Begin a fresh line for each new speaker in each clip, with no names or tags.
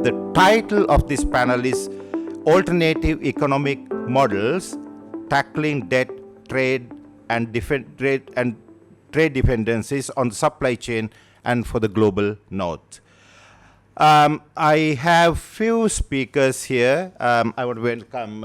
The title of this panel is Alternative Economic Models Tackling Debt, Trade and Trade Dependencies on the Supply Chain and for the Global North. I have few speakers here. I want to welcome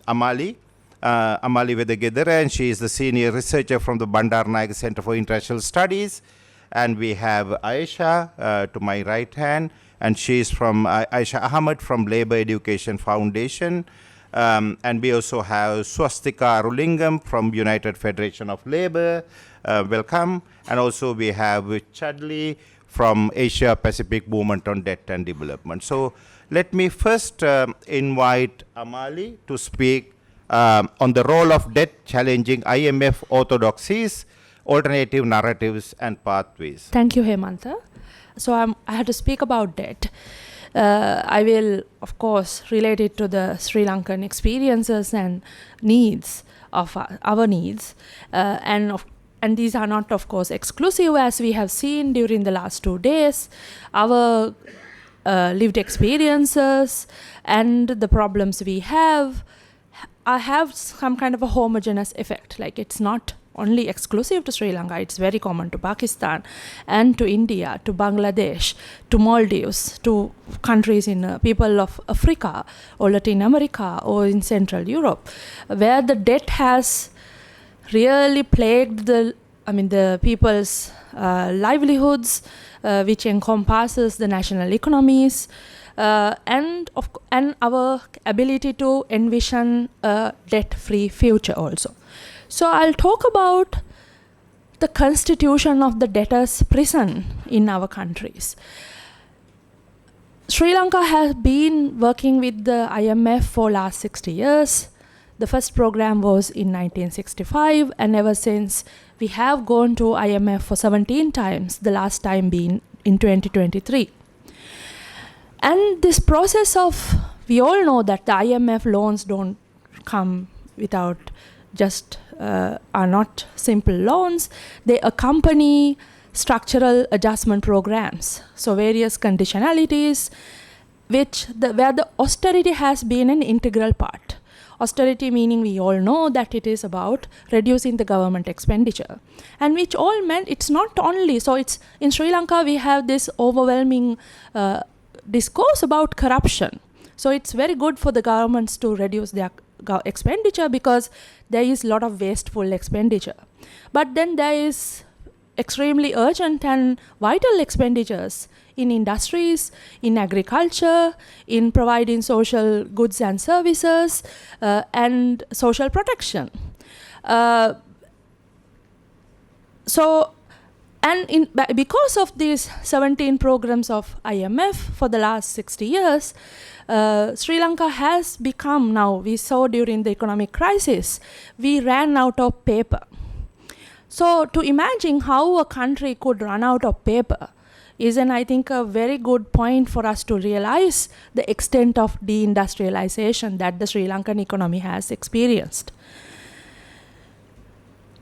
Amali Wedagadara, and she is the senior researcher from the Bandaranaike Center for International Studies. And we have Ayesha to my right hand, and she is from Ayesha Ahmad from Labor Education Foundation. And we also have Swastika Arulingam from United Federation of Labor. Welcome. And also we have Chudley from Asia Pacific Movement on Debt and Development. So let me first invite Amali to speak on the role of debt challenging IMF orthodoxies, alternative narratives and pathways.
Thank you, Hemantha. So I had to speak about debt. I will, of course, relate it to the Sri Lankan experiences and needs of our needs. And these are not, of course, exclusive, as we have seen during the last 2 days. Our lived experiences and the problems we have some kind of a homogeneous effect. Like, it's not only exclusive to Sri Lanka, it's very common to Pakistan and to India, to Bangladesh, to Maldives, to countries in people of Africa or Latin America or in Central Europe, where the debt has really plagued the people's livelihoods, which encompasses the national economies, and our ability to envision a debt-free future also. So I'll talk about the constitution of the debtor's prison in our countries. Sri Lanka has been working with the IMF for last 60 years. The first program was in 1965, and ever since we have gone to IMF for 17 times, the last time being in 2023. And this process of, we all know that the IMF loans don't come without are not simple loans. They accompany structural adjustment programs. So various conditionalities, where the austerity has been an integral part. Austerity meaning we all know that it is about reducing the government expenditure. And which all meant it's not only, so it's in Sri Lanka we have this overwhelming discourse about corruption. So it's very good for the governments to reduce their expenditure because there is a lot of wasteful expenditure. But then there is extremely urgent and vital expenditures in industries, in agriculture, in providing social goods and services, and social protection. Because of these 17 programs of IMF for the last 60 years, Sri Lanka has become now, we saw during the economic crisis, we ran out of paper. So to imagine how a country could run out of paper is, I think, a very good point for us to realize the extent of deindustrialization that the Sri Lankan economy has experienced.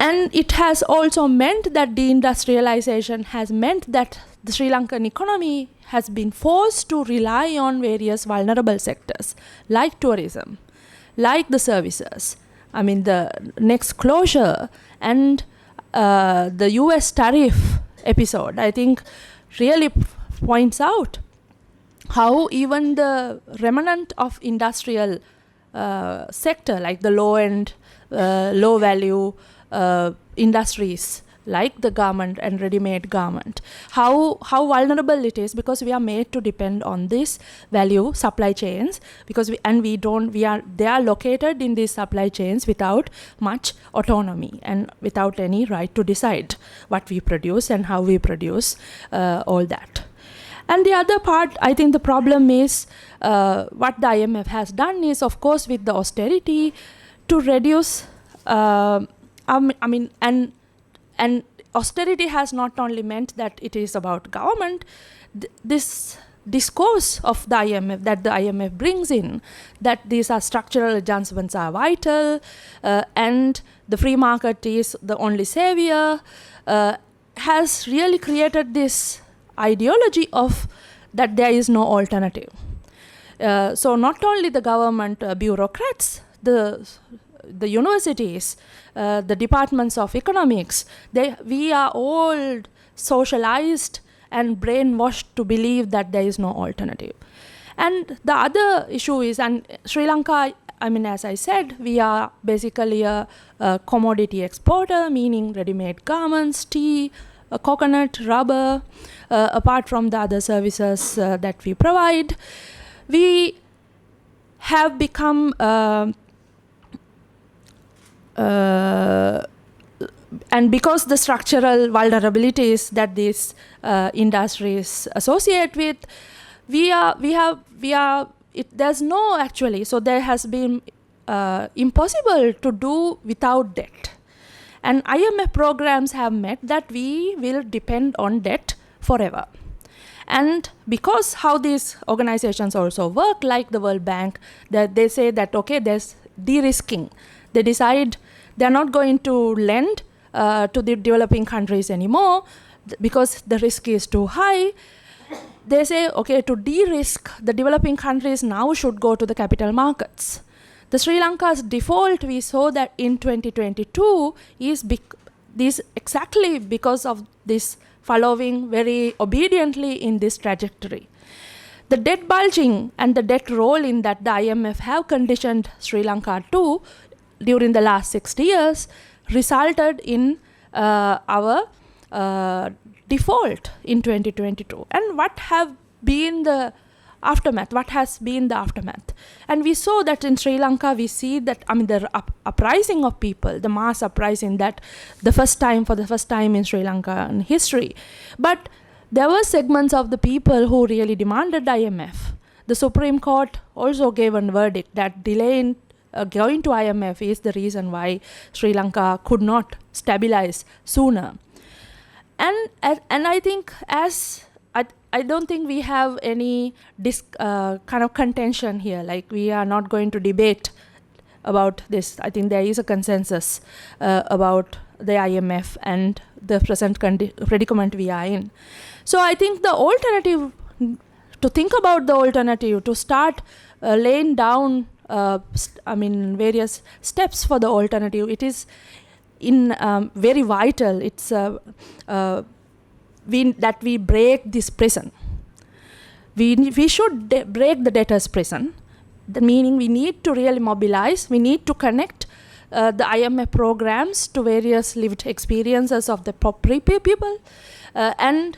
And it has also meant that deindustrialization has meant that the Sri Lankan economy has been forced to rely on various vulnerable sectors, like tourism, like the services. The next closure and the US tariff episode, I think, really points out how even the remnant of industrial sector, like the low-end, low-value industries, like the garment and ready-made garment, how vulnerable it is, because we are made to depend on this value supply chains, because they are located in these supply chains without much autonomy and without any right to decide what we produce and how we produce all that. And the other part, I think the problem is what the IMF has done is, of course, with the austerity to reduce and austerity has not only meant that it is about government. This discourse of the IMF, that the IMF brings in, that these are structural adjustments are vital, and the free market is the only savior, has really created this ideology of that there is no alternative. So not only the government bureaucrats, the universities, the departments of economics, we are all socialized and brainwashed to believe that there is no alternative. And the other issue is, and Sri Lanka, I mean, as I said, we are basically a commodity exporter, meaning ready-made garments, tea, coconut, rubber, apart from the other services that we provide. We have become and because the structural vulnerabilities that these industries associate with, there's no actually, so there has been impossible to do without debt. And IMF programs have meant that we will depend on debt forever. And because how these organizations also work, like the World Bank, that they say that, okay, there's de-risking. They decide they're not going to lend to the developing countries anymore because the risk is too high. They say, okay, to de-risk, the developing countries now should go to the capital markets. The Sri Lanka's default, we saw that in 2022, is exactly because of this following very obediently in this trajectory. The debt bulging and the debt roll in that the IMF have conditioned Sri Lanka to during the last 60 years resulted in our default in 2022. And what have been the aftermath? What has been the aftermath? And we saw that in Sri Lanka, we see that, I mean, the uprising of people, the mass uprising that for the first time in Sri Lankan history. But there were segments of the people who really demanded IMF. The Supreme Court also gave a verdict that delaying going to IMF is the reason why Sri Lanka could not stabilize sooner. And I think I don't think we have any kind of contention here. Like, we are not going to debate about this. I think there is a consensus about the IMF and the present predicament we are in. So I think the alternative, to think about the alternative, to start laying down various steps for the alternative, it is very vital. It's that we break this prison. We should break the debtor's prison. The meaning, we need to really mobilize. We need to connect the IMF programs to various lived experiences of the people, and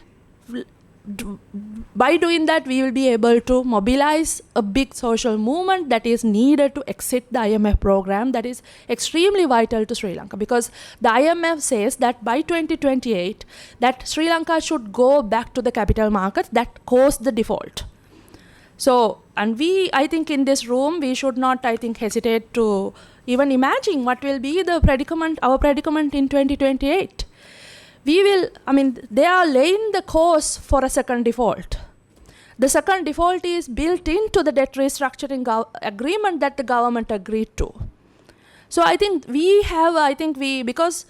by doing that, we will be able to mobilize a big social movement that is needed to exit the IMF program, that is extremely vital to Sri Lanka, because the IMF says that by 2028, that Sri Lanka should go back to the capital markets that caused the default. So, and I think in this room, we should not, hesitate to even imagine what will be the predicament, our predicament in 2028. They are laying the course for a second default. The second default is built into the debt restructuring agreement that the government agreed to. So I think because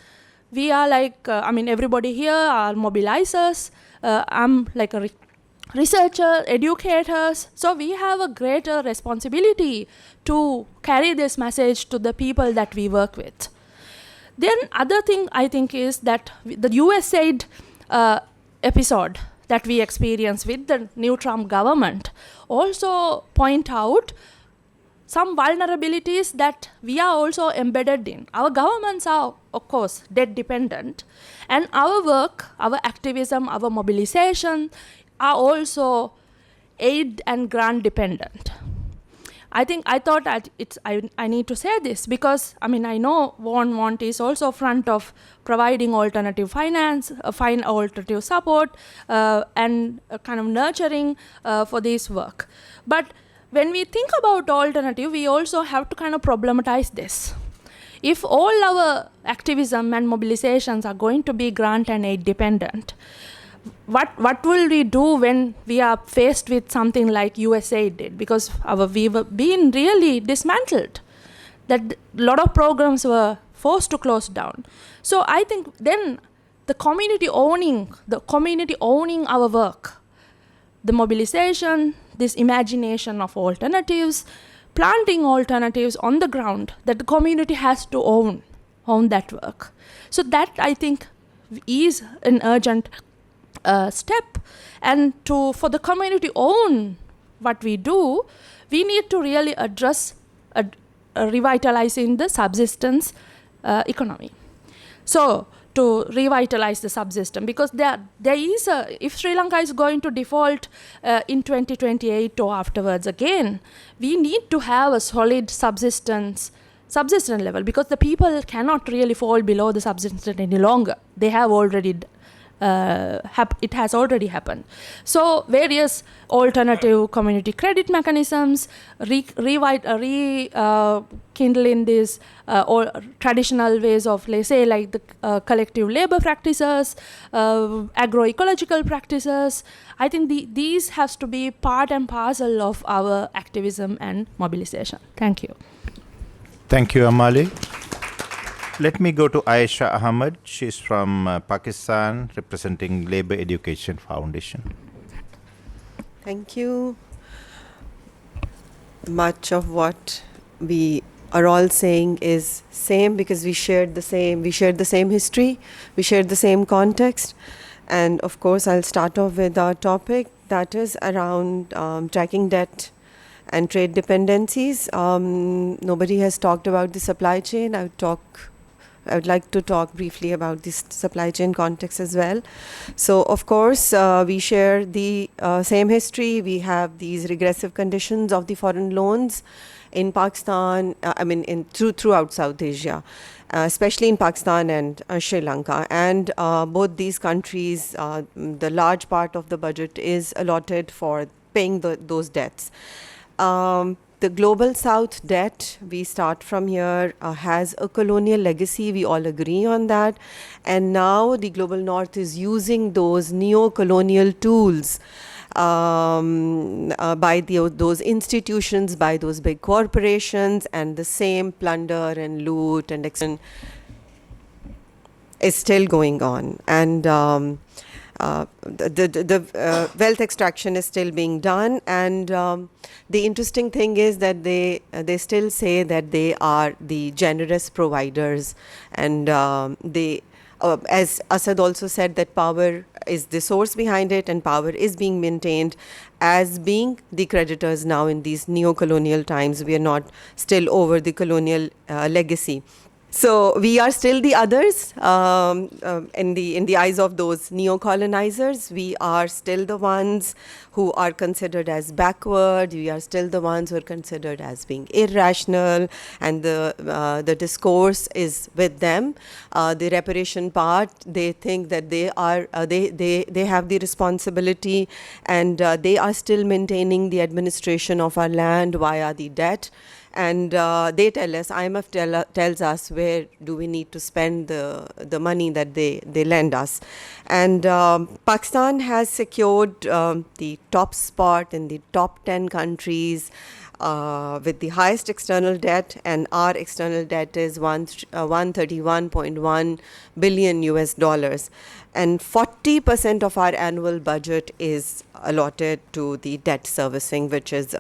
we are everybody here are mobilizers. I'm like a researcher, educators. So we have a greater responsibility to carry this message to the people that we work with. Then other thing I think is that the USAID episode that we experienced with the new Trump government also point out some vulnerabilities that we are also embedded in. Our governments are, of course, debt dependent, and our work, our activism, our mobilization are also aid and grant dependent. I need to say this because, I know Want is also front of providing alternative finance, alternative support, and kind of nurturing for this work. But when we think about alternative, we also have to kind of problematize this. If all our activism and mobilizations are going to be grant and aid dependent, what will we do when we are faced with something like USAID did? Because we've been really dismantled. That a lot of programs were forced to close down. So I think then the community owning our work, the mobilization, this imagination of alternatives, planting alternatives on the ground that the community has to own that work. So that, I think, is an urgent step. And for the community own what we do, we need to really address revitalizing the subsistence economy. So to revitalize the subsistence, because there is if Sri Lanka is going to default in 2028 or afterwards again, we need to have a solid subsistence level, because the people cannot really fall below the subsistence any longer. They have already it has already happened. So various alternative community credit mechanisms, rekindling these traditional ways of, let's say, like the collective labor practices, agroecological practices. I think these has to be part and parcel of our activism and mobilization. Thank you.
Thank you, Amali. Let me go to Ayesha Ahmad. She's from Pakistan, representing Labour Education Foundation.
Thank you. Much of what we are all saying is same, because we shared the same history, we shared the same context. And of course, I'll start off with our topic, that is around tracking debt and trade dependencies. Nobody has talked about the supply chain. I would like to talk briefly about this supply chain context as well. So, of course, we share the same history. We have these regressive conditions of the foreign loans in Pakistan, throughout South Asia, especially in Pakistan and Sri Lanka. And both these countries, the large part of the budget is allotted for paying those debts. The global south debt, we start from here, has a colonial legacy. We all agree on that. And now the global north is using those neo-colonial tools by those institutions, by those big corporations, and the same plunder and loot and extortion is still going on. And the wealth extraction is still being done, and the interesting thing is that they still say that they are the generous providers, and they, as Asad also said, that power is the source behind it, and power is being maintained as being the creditors now in these neo-colonial times. We are not still over the colonial legacy. So we are still the others in the eyes of those neo-colonizers. We are still the ones who are considered as backward. We are still the ones who are considered as being irrational, and the discourse is with them. The reparation part, they think that they are they have the responsibility, and they are still maintaining the administration of our land via the debt. And they tell us, IMF tells us where do we need to spend the money that they lend us. And Pakistan has secured the top spot in the top 10 countries with the highest external debt, and our external debt is $131.1 billion US. And 40% of our annual budget is allotted to the debt servicing, which is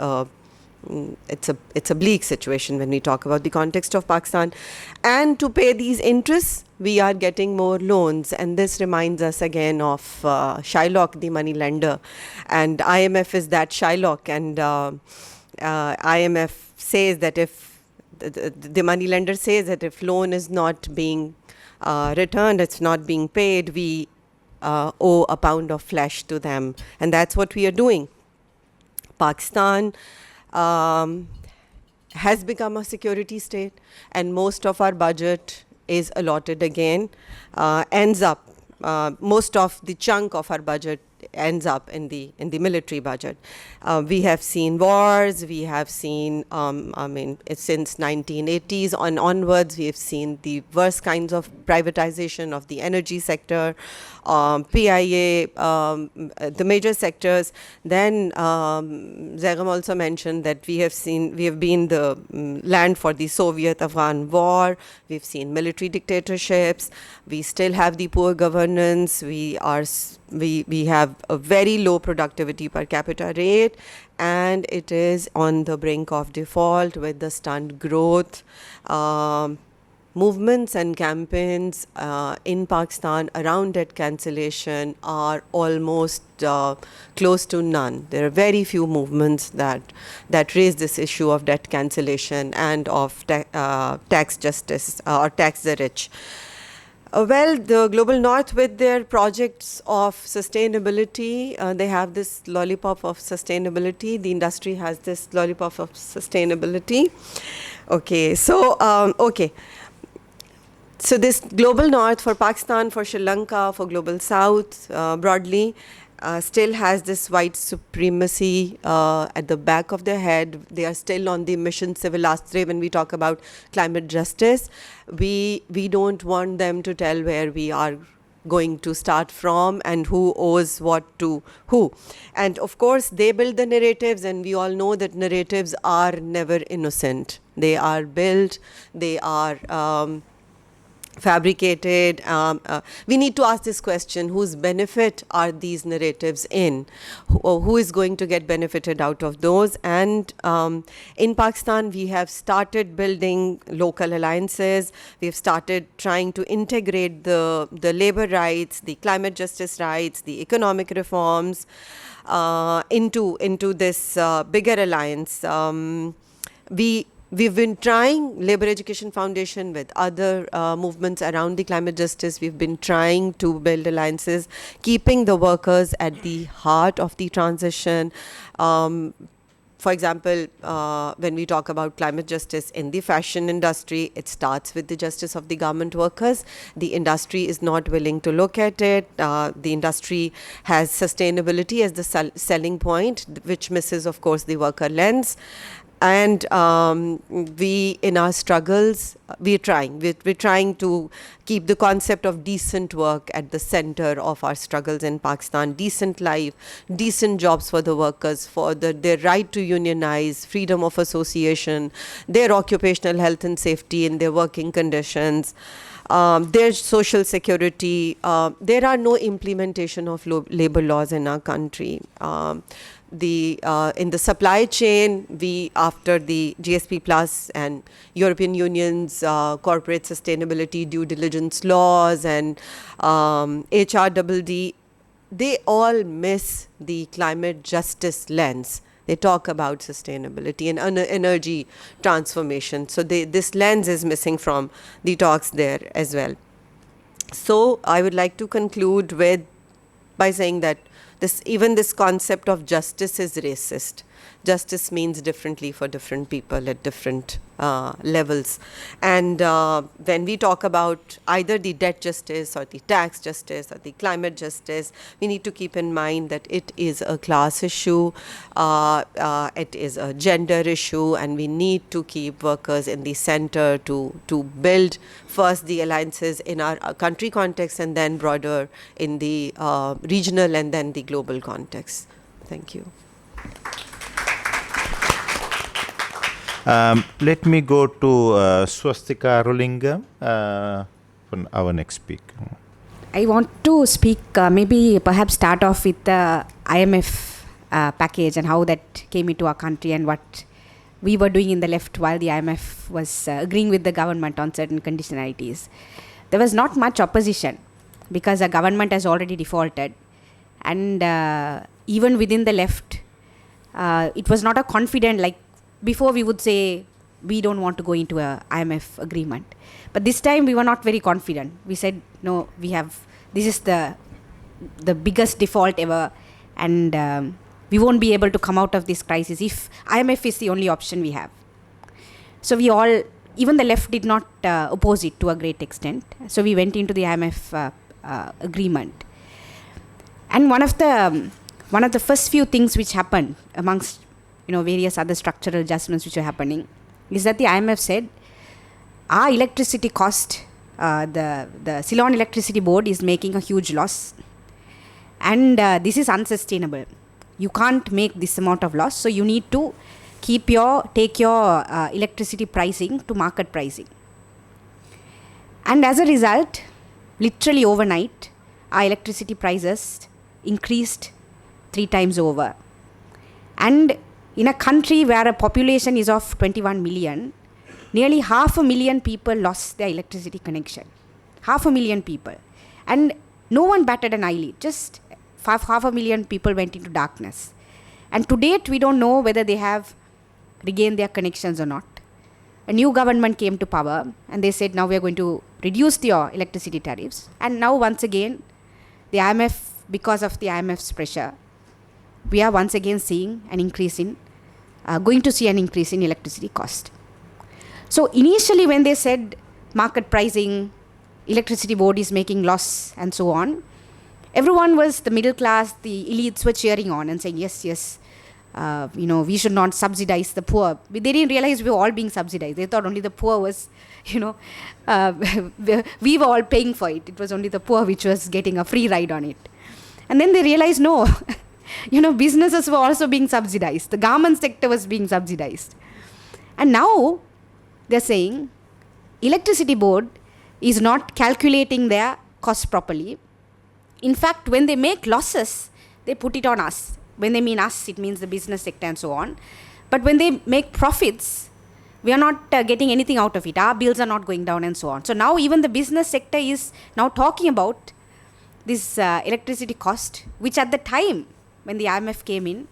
it's a bleak situation when we talk about the context of Pakistan. And to pay these interests, we are getting more loans, and this reminds us again of Shylock, the money lender, and IMF is that Shylock. And IMF says that if the money lender says that if loan is not being returned, it's not being paid, we owe a pound of flesh to them, and that's what we are doing. Pakistan has become a security state, and most of our budget is allotted again, most of the chunk of our budget ends up in the military budget. We have seen wars, we have seen, since 1980s onwards, we have seen the worst kinds of privatization of the energy sector, PIA, the major sectors. Then Zegam also mentioned that we have been the land for the Soviet-Afghan war. We've seen military dictatorships. We still have the poor governance. We have a very low productivity per capita rate, and it is on the brink of default with the stunned growth. Movements and campaigns in Pakistan around debt cancellation are almost close to none. There are very few movements that raise this issue of debt cancellation and of tax justice or tax the rich. Well, the Global North, with their projects of sustainability, they have this lollipop of sustainability. The industry has this lollipop of sustainability. Okay, so So this Global North for Pakistan, for Sri Lanka, for Global South broadly, still has this white supremacy at the back of their head. They are still on the mission civil astre when we talk about climate justice. We don't want them to tell where we are going to start from and who owes what to who. And of course, they build the narratives, and we all know that narratives are never innocent. They are built, they are fabricated. We need to ask this question: whose benefit are these narratives in? Who is going to get benefited out of those? And in Pakistan, we have started building local alliances. We have started trying to integrate the labor rights, the climate justice rights, the economic reforms into this bigger alliance. We've been trying, Labour Education Foundation, with other movements around the climate justice. We've been trying to build alliances, keeping the workers at the heart of the transition. For example, when we talk about climate justice in the fashion industry, it starts with the justice of the garment workers. The industry is not willing to look at it. The industry has sustainability as the selling point, which misses, of course, the worker lens. And we, in our struggles, we're trying to keep the concept of decent work at the center of our struggles in Pakistan. Decent life, decent jobs for the workers, for their right to unionize, freedom of association, their occupational health and safety in their working conditions, their social security. There are no implementation of labor laws in our country. In the supply chain, we, after the GSP Plus and European Union's corporate sustainability due diligence laws and HRDD, they all miss the climate justice lens. They talk about sustainability and energy transformation. So this lens is missing from the talks there as well. So I would like to conclude by saying that even this concept of justice is racist. Justice means differently for different people at different levels. And when we talk about either the debt justice or the tax justice or the climate justice, we need to keep in mind that it is a class issue, it is a gender issue, and we need to keep workers in the center to build first the alliances in our country context, and then broader in the regional and then the global context. Thank you.
Let me go to Swastika Rolinga for our next speaker.
I want to speak, maybe perhaps start off with the IMF package and how that came into our country and what we were doing in the left while the IMF was agreeing with the government on certain conditionalities. There was not much opposition because the government has already defaulted, and even within the left, it was not a confident, like before we would say we don't want to go into a IMF agreement, but this time we were not very confident. We said no, this is the biggest default ever, and we won't be able to come out of this crisis if IMF is the only option we have. So we all, even the left, did not oppose it to a great extent. So we went into the IMF agreement, and one of the first few things which happened amongst various other structural adjustments which are happening is that the IMF said our electricity cost, the Ceylon Electricity Board is making a huge loss. and this is unsustainable. You can't make this amount of loss, so you need to take your electricity pricing to market pricing. And as a result, literally overnight, our electricity prices increased 3 times over. And in a country where a population is of 21 million, nearly 500,000 people lost their electricity connection. 500,000 people. And no one batted an eyelid. Just 500,000 people went into darkness. And to date, we don't know whether they have regained their connections or not. A new government came to power and they said, now we are going to reduce your electricity tariffs. And now once again, the IMF, because of the IMF's pressure, we are once again seeing an increase in, going to see an increase in electricity cost. So initially when they said market pricing, electricity board is making loss and so on, everyone was, the middle class, the elites were cheering on and saying, yes, we should not subsidize the poor. They didn't realize we were all being subsidized. They thought only the poor was, we were all paying for it. It was only the poor which was getting a free ride on it. And then they realized, no, businesses were also being subsidized. The garment sector was being subsidized. And now they're saying electricity board is not calculating their costs properly. In fact, when they make losses, they put it on us. When they mean us, it means the business sector and so on. But when they make profits, we are not getting anything out of it. Our bills are not going down and so on. So now even the business sector is now talking about this electricity cost, which at the time when the IMF came in,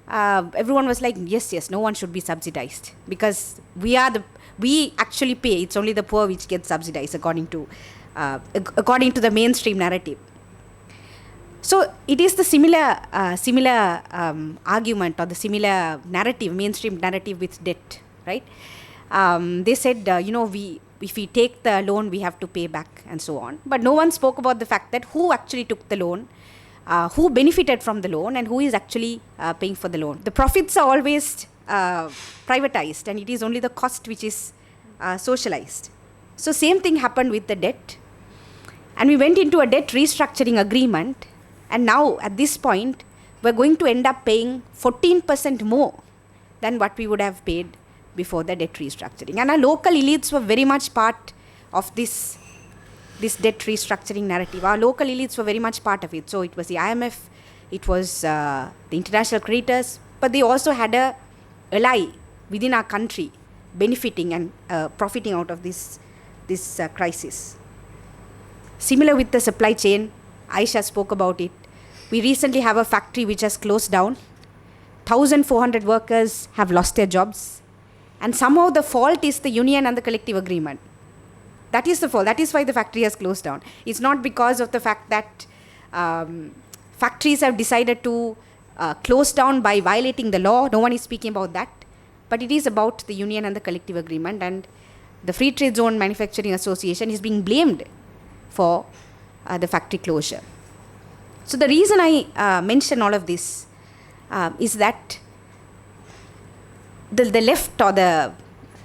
everyone was like, yes, no one should be subsidized because we actually pay. It's only the poor which gets subsidized according to the mainstream narrative. So it is the similar argument or the similar narrative, mainstream narrative with debt, right? They said, if we take the loan, we have to pay back and so on. But no one spoke about the fact that who actually took the loan, who benefited from the loan, and who is actually paying for the loan. The profits are always privatized, and it is only the cost which is socialized. So same thing happened with the debt. And we went into a debt restructuring agreement. And now, at this point, we're going to end up paying 14% more than what we would have paid before the debt restructuring. And our local elites were very much part of this debt restructuring narrative. Our local elites were very much part of it. So it was the IMF, it was the international creditors, but they also had a ally within our country benefiting and profiting out of this crisis. Similar with the supply chain, Ayesha spoke about it. We recently have a factory which has closed down. 1,400 workers have lost their jobs. And somehow the fault is the union and the collective agreement. That is the fault. That is why the factory has closed down. It's not because of the fact that factories have decided to close down by violating the law. No one is speaking about that. But it is about the union and the collective agreement. And the Free Trade Zone Manufacturing Association is being blamed for the factory closure. So the reason I mention all of this is that the left or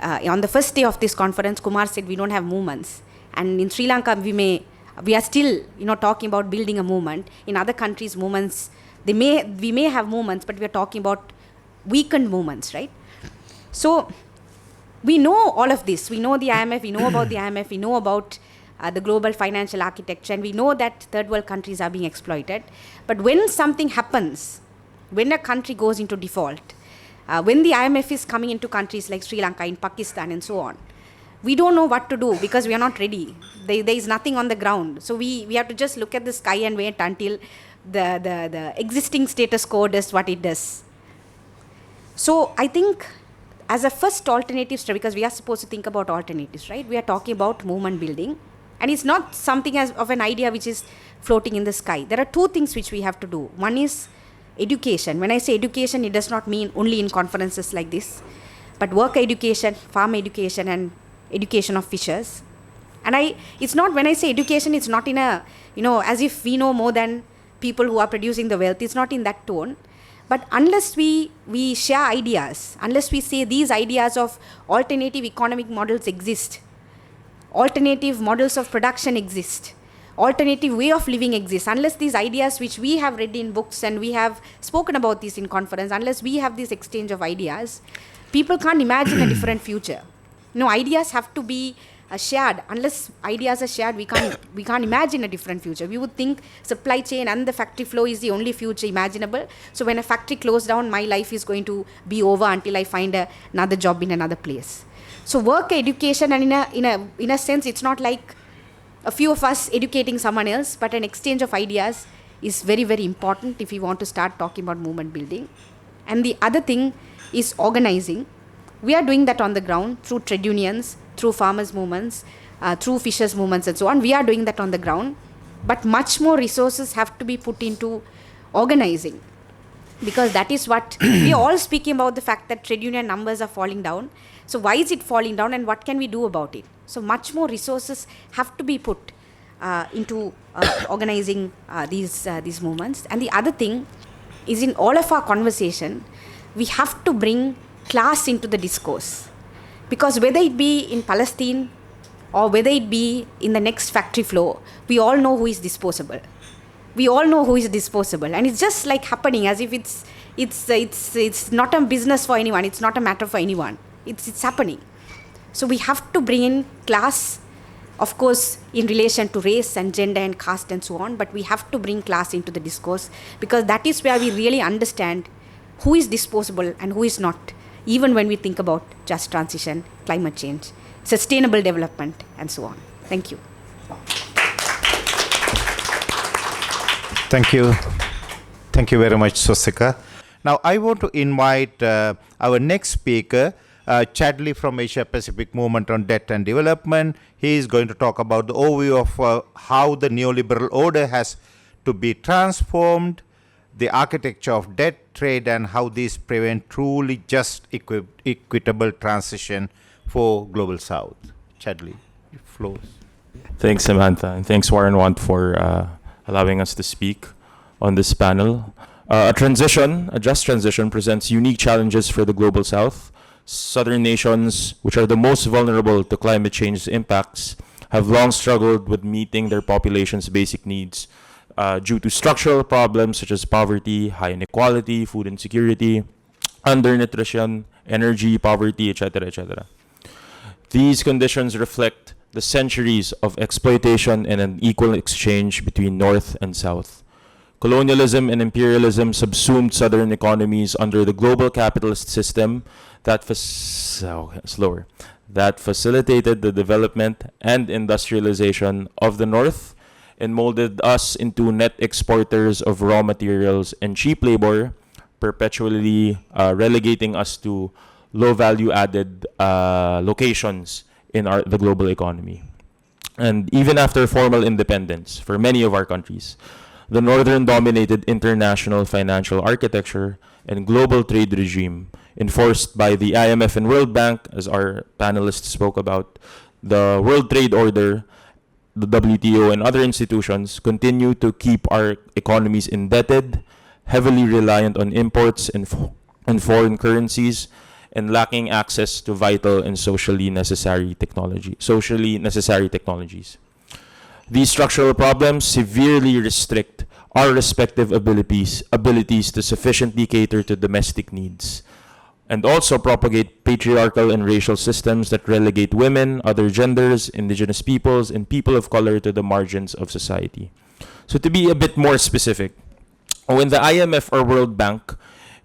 on the first day of this conference, Kumar said we don't have movements. And in Sri Lanka, we are still talking about building a movement. In other countries, movements, we may have movements, but we are talking about weakened movements, right? So we know all of this. We know the IMF, we know about the IMF, we know about the global financial architecture, and we know that third world countries are being exploited. But when something happens, when a country goes into default, when the IMF is coming into countries like Sri Lanka, in Pakistan and so on, we don't know what to do because we are not ready. There is nothing on the ground. So we have to just look at the sky and wait until the existing status quo does what it does. So I think as a first alternative, because we are supposed to think about alternatives, right? We are talking about movement building. And it's not something of an idea which is floating in the sky. There are two things which we have to do. One is education. When I say education, it does not mean only in conferences like this, but work education, farm education, and education of fishers. And it's not, when I say education, it's not in a, as if we know more than people who are producing the wealth. It's not in that tone. But unless we share ideas, unless we say these ideas of alternative economic models exist, alternative models of production exist, alternative way of living exists, unless these ideas which we have read in books and we have spoken about this in conference, unless we have this exchange of ideas, people can't imagine a different future. Ideas have to be shared. Unless ideas are shared, we can't imagine a different future. We would think supply chain and the factory flow is the only future imaginable. So when a factory closes down, my life is going to be over until I find another job in another place. So work, education, and in a sense, it's not like a few of us educating someone else, but an exchange of ideas is very, very important if we want to start talking about movement building. And the other thing is organizing. We are doing that on the ground through trade unions, through farmers' movements, through fishers' movements and so on. We are doing that on the ground. But much more resources have to be put into organizing, because that is what we are all speaking about, the fact that trade union numbers are falling down. So why is it falling down and what can we do about it? So much more resources have to be put into organizing these movements. And the other thing is, in all of our conversation, we have to bring class into the discourse. Because whether it be in Palestine or whether it be in the next factory floor, we all know who is disposable. We all know who is disposable. And it's just like happening as if it's not a business for anyone. It's not a matter for anyone. It's happening. So we have to bring in class, of course, in relation to race and gender and caste and so on. But we have to bring class into the discourse, because that is where we really understand who is disposable and who is not, even when we think about just transition, climate change, sustainable development, and so on. Thank you.
Thank you. Thank you very much, Swastika. Now, I want to invite our next speaker, Chadley from Asia Pacific Movement on Debt and Development. He is going to talk about the overview of how the neoliberal order has to be transformed, the architecture of debt, trade, and how these prevent truly just equitable transition for Global South. Chadley, flows.
Thanks, Hemantha, and thanks, Warren Want, for allowing us to speak on this panel. A just transition, presents unique challenges for the Global South. Southern nations, which are the most vulnerable to climate change's impacts, have long struggled with meeting their population's basic needs due to structural problems such as poverty, high inequality, food insecurity, undernutrition, energy poverty, etc., etc. These conditions reflect the centuries of exploitation and unequal exchange between North and South. Colonialism and imperialism subsumed Southern economies under the global capitalist system that facilitated the development and industrialization of the North and molded us into net exporters of raw materials and cheap labor, perpetually relegating us to low value added locations in the global economy. And even after formal independence for many of our countries, the Northern dominated international financial architecture and global trade regime enforced by the IMF and World Bank, as our panelists spoke about, the World Trade Order, the WTO, and other institutions continue to keep our economies indebted, heavily reliant on imports and foreign currencies, and lacking access to vital and socially necessary technologies. These structural problems severely restrict our respective abilities to sufficiently cater to domestic needs, and also propagate patriarchal and racial systems that relegate women, other genders, indigenous peoples, and people of color to the margins of society. So to be a bit more specific, when the IMF or World Bank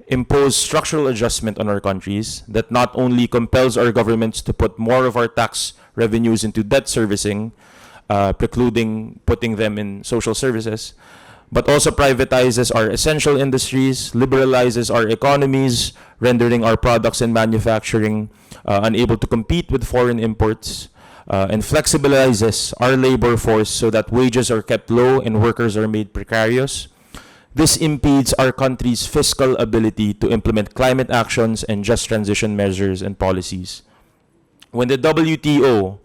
impose structural adjustment on our countries that not only compels our governments to put more of our tax revenues into debt servicing, precluding putting them in social services, but also privatizes our essential industries, liberalizes our economies, rendering our products and manufacturing unable to compete with foreign imports, and flexibilizes our labor force so that wages are kept low and workers are made precarious. This impedes our country's fiscal ability to implement climate actions and just transition measures and policies. When the WTO,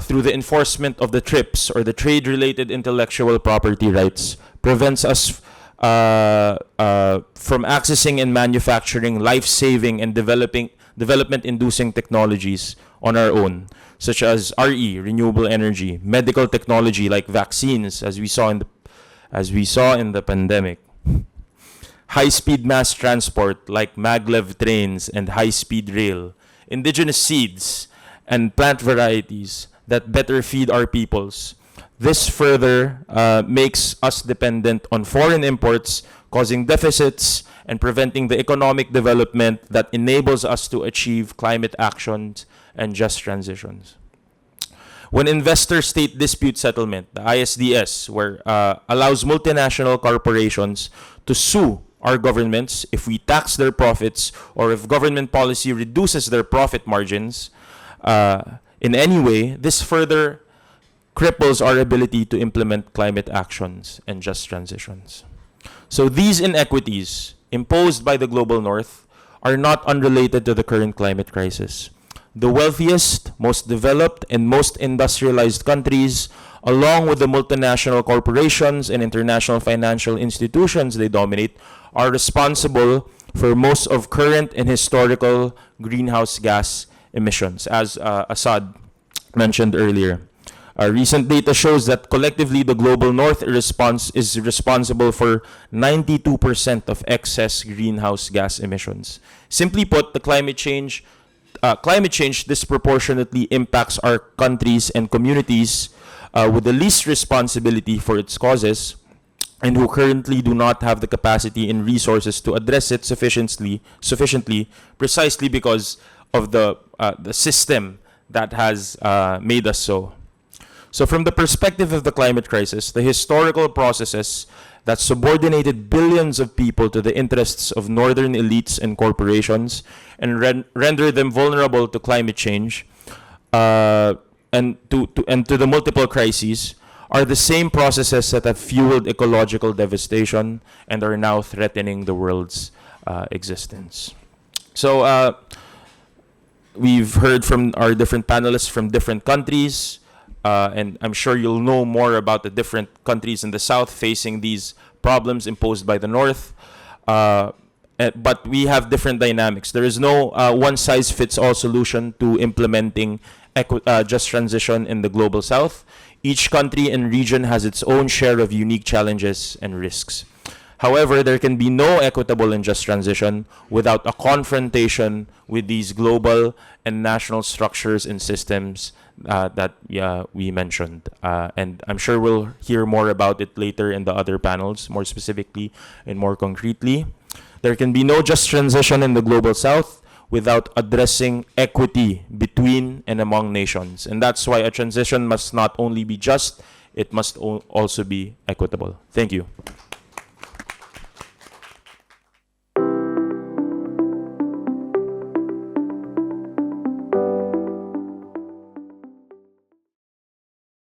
through the enforcement of the TRIPS, or the trade-related intellectual property rights, prevents us from accessing and manufacturing life-saving and development-inducing technologies on our own, such as RE, renewable energy, medical technology like vaccines, as we saw in the pandemic, high-speed mass transport like maglev trains and high-speed rail, indigenous seeds, and plant varieties that better feed our peoples. This further makes us dependent on foreign imports, causing deficits and preventing the economic development that enables us to achieve climate actions and just transitions. When investor-state dispute settlement, the ISDS, where allows multinational corporations to sue our governments if we tax their profits or if government policy reduces their profit margins in any way, this further cripples our ability to implement climate actions and just transitions. So these inequities imposed by the global north are not unrelated to the current climate crisis. The wealthiest, most developed, and most industrialized countries, along with the multinational corporations and international financial institutions they dominate, are responsible for most of current and historical greenhouse gas emissions, as Assad mentioned earlier. Recent data shows that collectively the global north is responsible for 92% of excess greenhouse gas emissions. Simply put, the climate change disproportionately impacts our countries and communities with the least responsibility for its causes, and who currently do not have the capacity and resources to address it sufficiently, precisely because of the system that has made us so. So from the perspective of the climate crisis, the historical processes that subordinated billions of people to the interests of northern elites and corporations and render them vulnerable to climate change and to the multiple crises are the same processes that have fueled ecological devastation and are now threatening the world's existence. So we've heard from our different panelists from different countries, and I'm sure you'll know more about the different countries in the South facing these problems imposed by the North. But we have different dynamics. There is no one-size-fits-all solution to implementing just transition in the global South. Each country and region has its own share of unique challenges and risks. However, there can be no equitable and just transition without a confrontation with these global and national structures and systems that we mentioned. And I'm sure we'll hear more about it later in the other panels, more specifically and more concretely. There can be no just transition in the global South without addressing equity between and among nations. And that's why a transition must not only be just, it must also be equitable. Thank you.